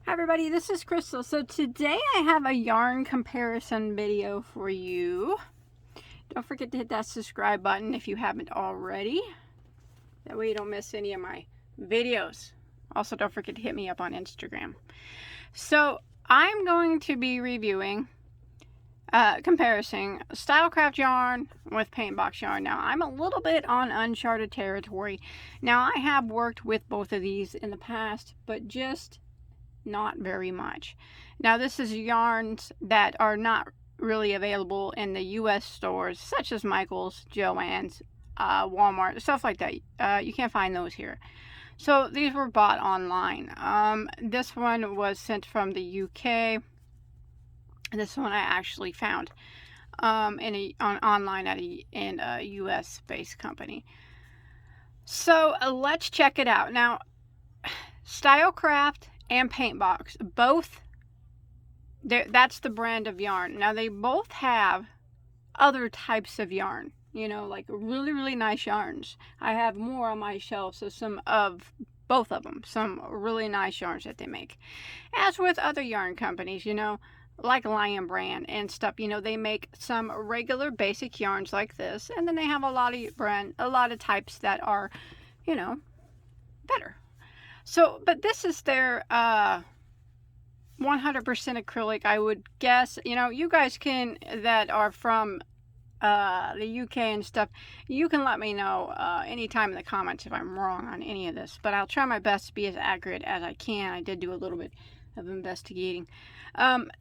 Hi everybody, this is Crystal. So today I have a yarn comparison video for you. Don't forget to hit that subscribe button if you haven't already. That way you don't miss any of my videos. Also, don't forget to hit me up on Instagram. So I'm going to be reviewing, comparing Stylecraft yarn with Paintbox yarn. Now I'm a little bit on uncharted territory. Now I have worked with both of these in the past, but just not very much. Now this is yarns that are not really available in the US stores such as Michael's, Joann's, Walmart, stuff like that. You can't find those here. So these were bought online. This one was sent from the UK. This one I actually found online at a US based company. So let's check it out. Now Stylecraft and Paintbox, both, that's the brand of yarn. Now they both have other types of yarn, you know, like really nice yarns. I have more on my shelf, so some of both of them, some really nice yarns that they make. As with other yarn companies, you know, like Lion Brand and stuff, you know, they make some regular basic yarns like this, and then they have a lot of types that are, you know, better. So, but this is their 100% acrylic, I would guess. You know, you guys can, that are from the UK and stuff, you can let me know anytime in the comments if I'm wrong on any of this. But I'll try my best to be as accurate as I can. I did do a little bit of investigating.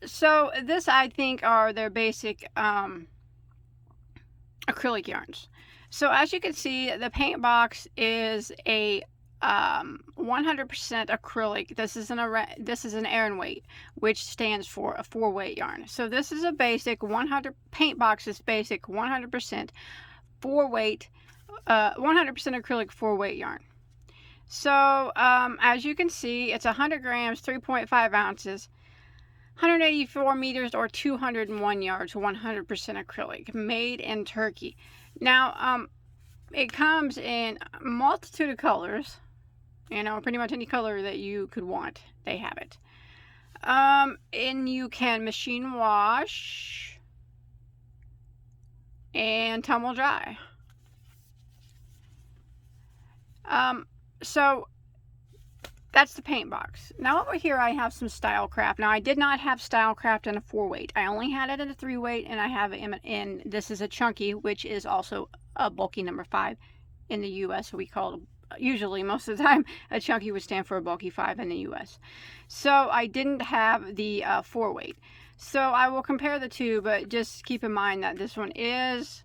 So this, I think, are their basic acrylic yarns. So as you can see, the Paintbox is a 100% acrylic. This is an Aran weight, which stands for a 4-weight yarn. So this is a basic 100 Paintbox is basic 100% 4-weight, 100% acrylic 4-weight yarn. So as you can see, it's 100 grams, 3.5 ounces, 184 meters or 201 yards, 100% acrylic, made in Turkey. Now it comes in a multitude of colors. You know, pretty much any color that you could want, they have it. And you can machine wash and tumble dry. So that's the Paintbox. Now over here I have some Stylecraft. Now I did not have Stylecraft in a 4-weight. I only had it in a 3-weight, and I have it in this is a chunky, which is also a bulky number 5 in the US. So we call it, usually most of the time, a chunky would stand for a bulky 5 in the US. So I didn't have the 4-weight. So I will compare the two, but just keep in mind that this one is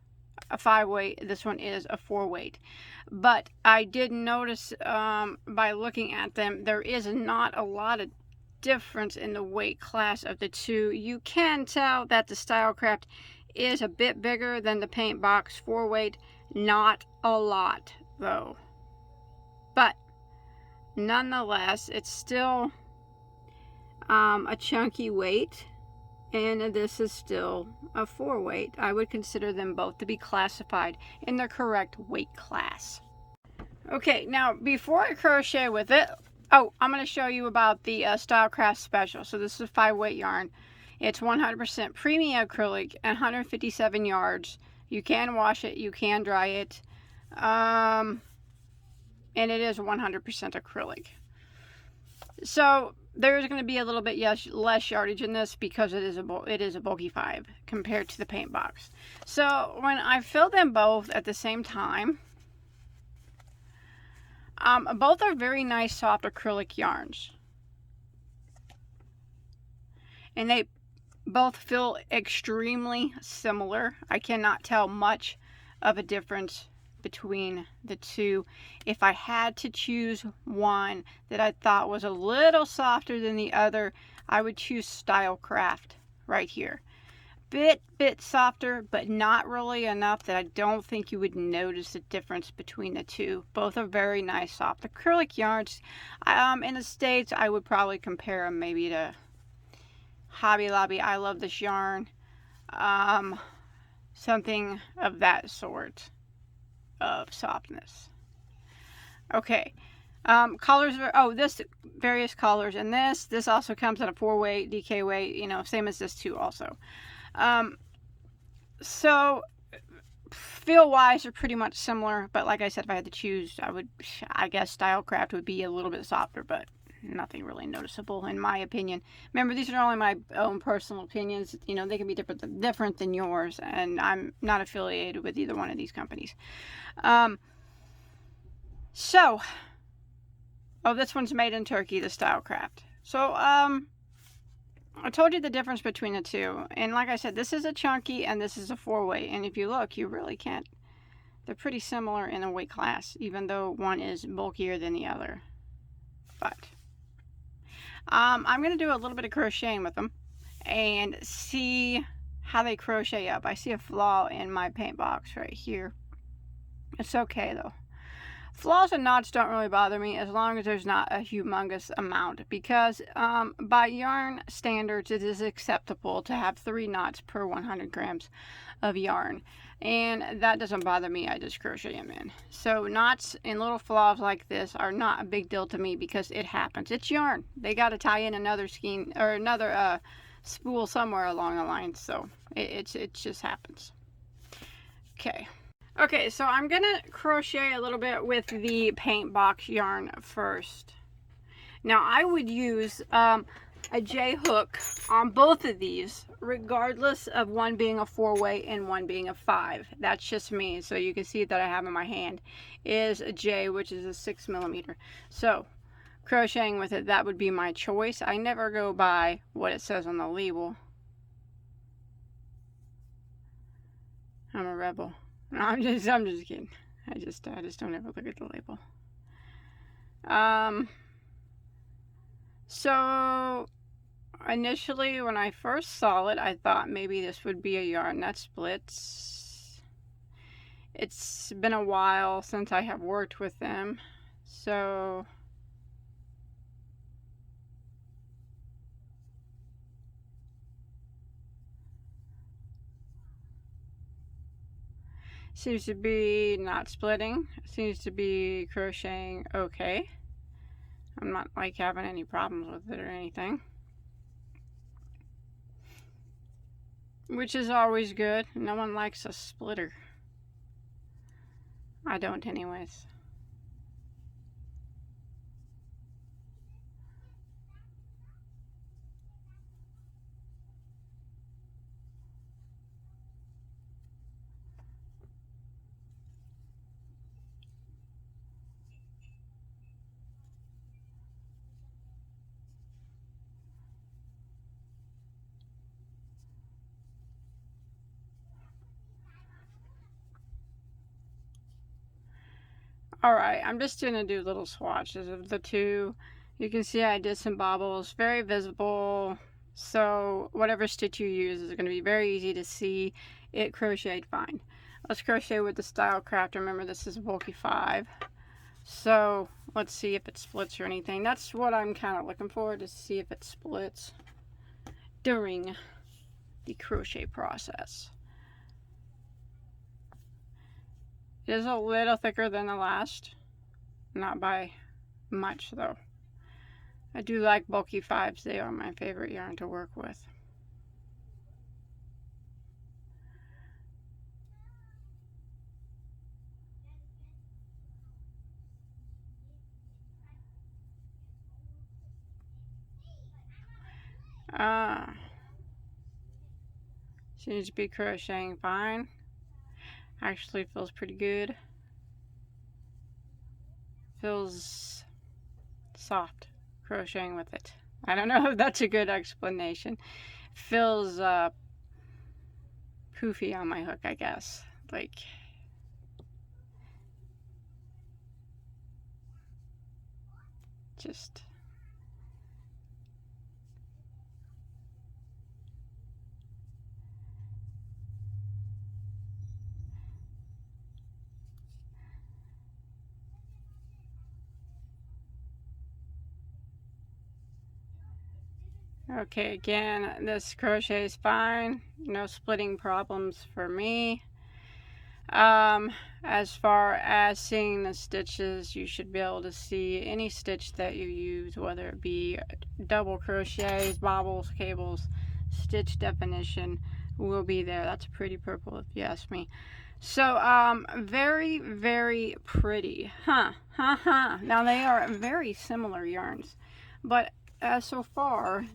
a 5-weight, this one is a 4-weight. But I did notice by looking at them, there is not a lot of difference in the weight class of the two. You can tell that the Stylecraft is a bit bigger than the Paintbox 4-weight. Not a lot though. But nonetheless, it's still a chunky weight, and this is still a 4-weight. I would consider them both to be classified in their correct weight class. Okay, now before I crochet with it, I'm going to show you about the Stylecraft Special. So this is a 5-weight yarn. It's 100% premium acrylic and 157 yards. You can wash it, you can dry it. And it is 100% acrylic. So there's going to be a little bit less yardage in this because it is a bulky 5 compared to the Paintbox. So when I fill them both at the same time, both are very nice soft acrylic yarns, and they both feel extremely similar. I cannot tell much of a difference between the two. If I had to choose one that I thought was a little softer than the other, I would choose Stylecraft right here. Bit softer, but not really enough that I don't think you would notice the difference between the two. Both are very nice soft acrylic yarns. In the States, I would probably compare them maybe to Hobby Lobby. I love this yarn. Something of that sort of softness. Okay, Colors are, oh, this, various colors. And this also comes in a 4-weight, DK weight, you know, same as this too also. So feel wise are pretty much similar, but like I said, if I had to choose, I guess Stylecraft would be a little bit softer, but nothing really noticeable in my opinion. Remember, these are only my own personal opinions. You know, they can be different than yours, and I'm not affiliated with either one of these companies. So, oh, this one's made in Turkey, the Stylecraft. So, I told you the difference between the two, and like I said, this is a chunky and this is a 4-weight, and if you look, you really can't, they're pretty similar in a weight class, even though one is bulkier than the other. But I'm going to do a little bit of crocheting with them and see how they crochet up. I see a flaw in my paint box right here. It's okay though. Flaws and knots don't really bother me as long as there's not a humongous amount, because by yarn standards it is acceptable to have 3 knots per 100 grams of yarn, and that doesn't bother me. I just crochet them in. So knots and little flaws like this are not a big deal to me because it happens. It's yarn. They got to tie in another skein or another spool somewhere along the line, so it just happens. Okay, so I'm gonna crochet a little bit with the Paintbox yarn first. Now I would use a J hook on both of these, regardless of one being a 4-weight and one being a 5. That's just me. So you can see that I have in my hand is a J, which is a 6mm. So crocheting with it, that would be my choice. I never go by what it says on the label. I'm a rebel. No, I'm just kidding. I just don't ever look at the label. So initially when I first saw it, I thought maybe this would be a yarn that splits. It's been a while since I have worked with them, so seems to be not splitting. Seems to be crocheting okay. I'm not like having any problems with it or anything, which is always good. No one likes a splitter. I don't anyways. Alright, I'm just going to do little swatches of the two. You can see I did some bobbles, very visible. So whatever stitch you use is going to be very easy to see. It crocheted fine. Let's crochet with the Stylecraft. Remember, this is a bulky 5. So let's see if it splits or anything. That's what I'm kind of looking for, to see if it splits during the crochet process. It is a little thicker than the last, not by much though. I do like bulky 5s. They are my favorite yarn to work with. Seems to be crocheting fine. Actually feels pretty good. Feels soft crocheting with it. I don't know if that's a good explanation. Feels poofy on my hook, I guess. Like, just okay. Again, this crochet is fine. No splitting problems for me. As far as seeing the stitches, you should be able to see any stitch that you use, whether it be double crochets, bobbles, cables. Stitch definition will be there. That's pretty purple if you ask me. So, very, very pretty. Huh. Now, they are very similar yarns. But, so far,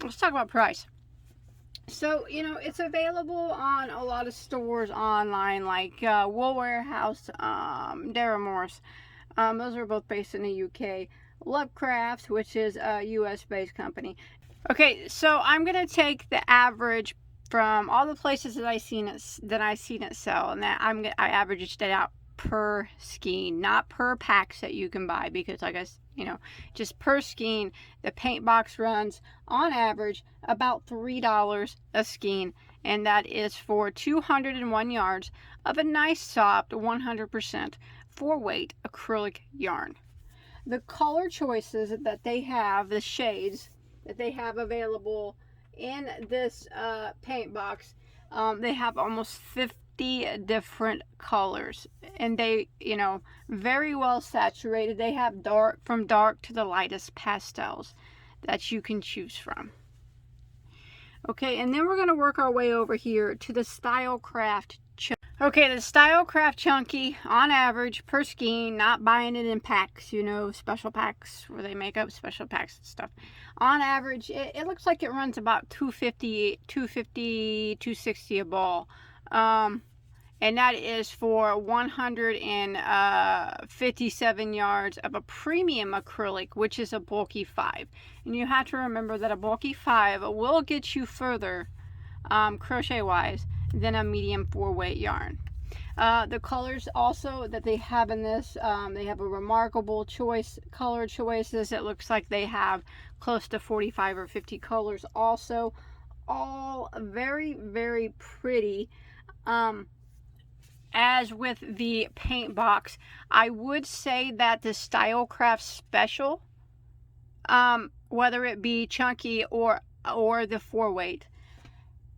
let's talk about price. So, you know, it's available on a lot of stores online, like Wool Warehouse, Daramores. Those are both based in the UK. Lovecraft, which is a US-based company. Okay, so I'm going to take the average from all the places that I've seen it sell, and that I averaged it out per skein, not per packs that you can buy, because like I, you know, just per skein. The Paintbox runs on average about $3 a skein, and that is for 201 yards of a nice soft 100% 4-weight acrylic yarn. The color choices that they have, the shades that they have available in this Paintbox, they have almost 50 different colors, and they, you know, very well saturated. They have from dark to the lightest pastels that you can choose from. Okay, and then we're going to work our way over here to the Stylecraft. Okay, the Stylecraft Chunky, on average, per skein, not buying it in packs, you know, special packs where they make up special packs and stuff. On average, it looks like it runs about $250, $260 a ball. And that is for 157 yards of a premium acrylic, which is a bulky 5. And you have to remember that a bulky 5 will get you further, crochet-wise, than a medium 4-weight yarn. The colors also that they have in this, they have a remarkable color choices. It looks like they have close to 45 or 50 colors also, all very, very pretty. As with the Paintbox, I would say that the Stylecraft Special, whether it be chunky or the 4-weight,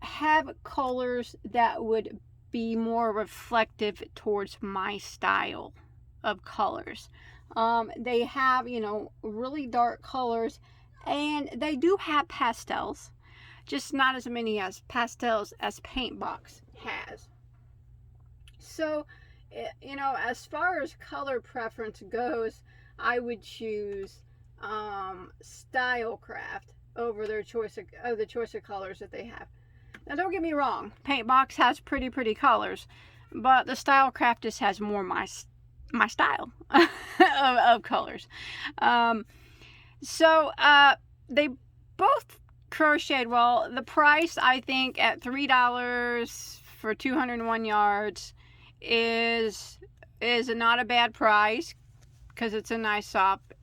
have colors that would be more reflective towards my style of colors. They have, you know, really dark colors, and they do have pastels, just not as many as pastels as Paintbox has. So, you know, as far as color preference goes, I would choose Stylecraft over their choice of the choice of colors that they have. Now, don't get me wrong, Paintbox has pretty colors, but the Stylecraft just has more my style of colors. So they both crocheted well. The price, I think, at $3 for 201 yards is not a bad price, because it's a nice soft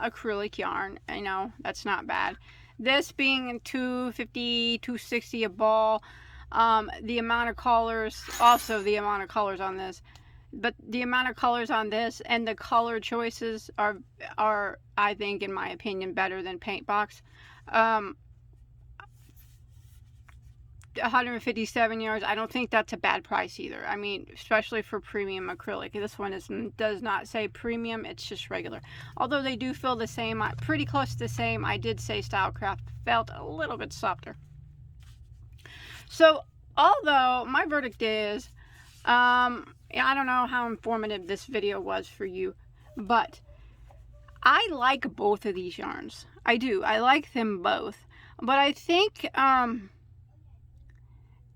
acrylic yarn. I know that's not bad. This being $250, $260 a ball, the amount of colors, also the amount of colors on this, but the amount of colors on this and the color choices are I think, in my opinion, better than Paintbox. 157 yards, I don't think that's a bad price either. I mean, especially for premium acrylic. This one does not say premium, it's just regular. Although they do feel the same, pretty close to the same. I did say Stylecraft felt a little bit softer. So, although my verdict is, I don't know how informative this video was for you, but I like both of these yarns. I do. I like them both. But I think,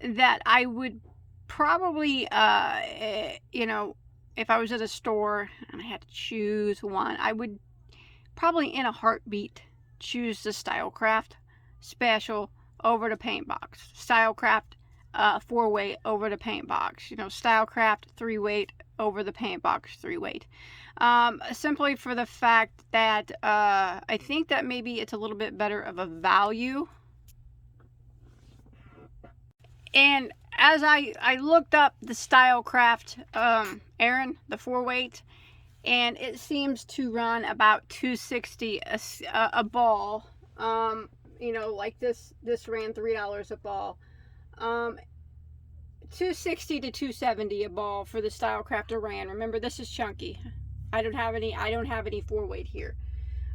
that I would probably, you know, if I was at a store and I had to choose one, I would probably in a heartbeat choose the Stylecraft Special over the Paintbox. Stylecraft 4-weight over the Paintbox. You know, Stylecraft 3-weight over the Paintbox 3-weight. Simply for the fact that I think that maybe it's a little bit better of a value. And as I looked up the Stylecraft Aran, the 4-weight, and it seems to run about $260 a ball. You know, like this ran $3 a ball. 260 to 270 a ball for the Stylecraft Aran. Remember, this is chunky. I don't have any 4-weight here,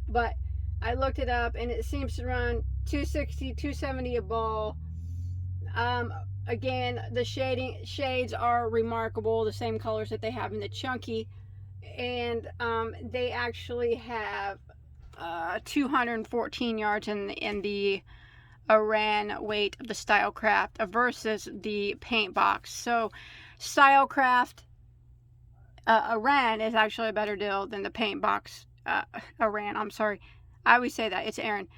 but I looked it up and it seems to run 260, 270 a ball. Again, the shades are remarkable, the same colors that they have in the chunky, and they actually have 214 yards in the Aran weight of the Stylecraft versus the Paintbox. So Stylecraft Aran is actually a better deal than the Paintbox Aran. I'm sorry, I always say that, it's Aran.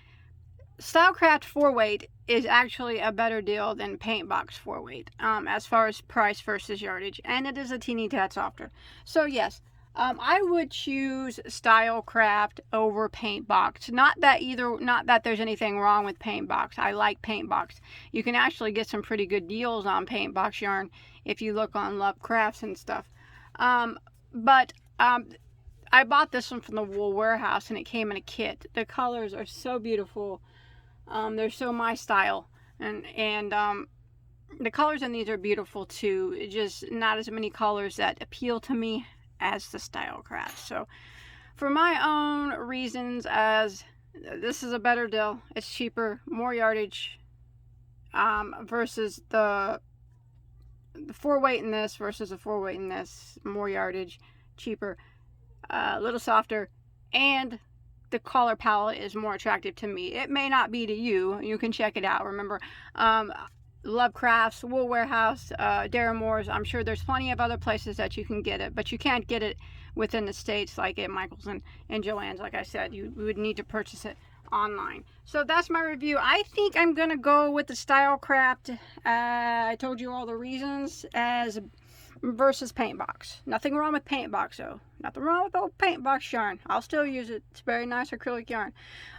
Stylecraft 4-weight is actually a better deal than Paintbox 4-weight as far as price versus yardage, and it is a teeny tad softer. So yes, I would choose Stylecraft over Paintbox. Not that there's anything wrong with Paintbox. I like Paintbox. You can actually get some pretty good deals on Paintbox yarn if you look on Love Crafts and stuff. But I bought this one from the Wool Warehouse and it came in a kit. The colors are so beautiful. They're so my style, and the colors in these are beautiful too. Just not as many colors that appeal to me as the Stylecraft. So for my own reasons, as this is a better deal, it's cheaper, more yardage, versus the 4-weight in this versus the 4-weight in this, more yardage, cheaper, a little softer, and the color palette is more attractive to me. It may not be to you. You can check it out. Remember, Love Crafts, Wool Warehouse, Dara Moore's. I'm sure there's plenty of other places that you can get it, but you can't get it within the States like at Michael's and Joann's. Like I said, you would need to purchase it online. So that's my review. I think I'm going to go with the Stylecraft. I told you all the reasons as versus Paintbox. Nothing wrong with Paintbox though. Nothing wrong with old Paintbox yarn. I'll still use it. It's very nice acrylic yarn.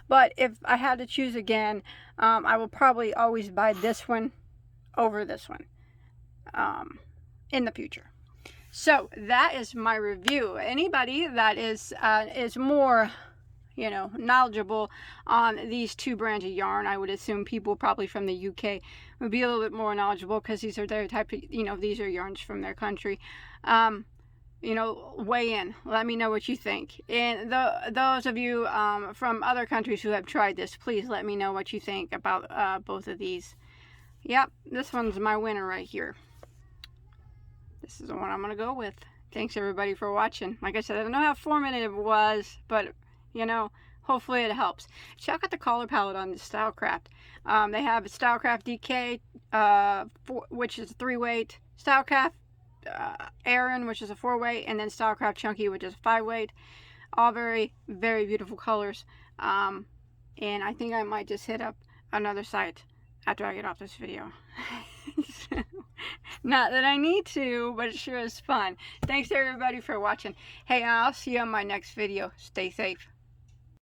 But if I had to choose again, I will probably always buy this one over this one in the future. So that is my review. Anybody that is more, knowledgeable on these two brands of yarn, I would assume people probably from the UK would be a little bit more knowledgeable because these are their type of, these are yarns from their country. Weigh in. Let me know what you think. And those of you from other countries who have tried this, please let me know what you think about both of these. Yep, this one's my winner right here. This is the one I'm going to go with. Thanks everybody for watching. Like I said, I don't know how informative it was, but hopefully it helps. Check out the color palette on the Stylecraft. They have Stylecraft DK, which is a 3-weight, Stylecraft Aran, which is a 4-weight, and then Stylecraft Chunky, which is a 5-weight. All very, very beautiful colors. And I think I might just hit up another site after I get off this video. Not that I need to, but it sure is fun. Thanks everybody for watching. Hey, I'll see you on my next video. Stay safe.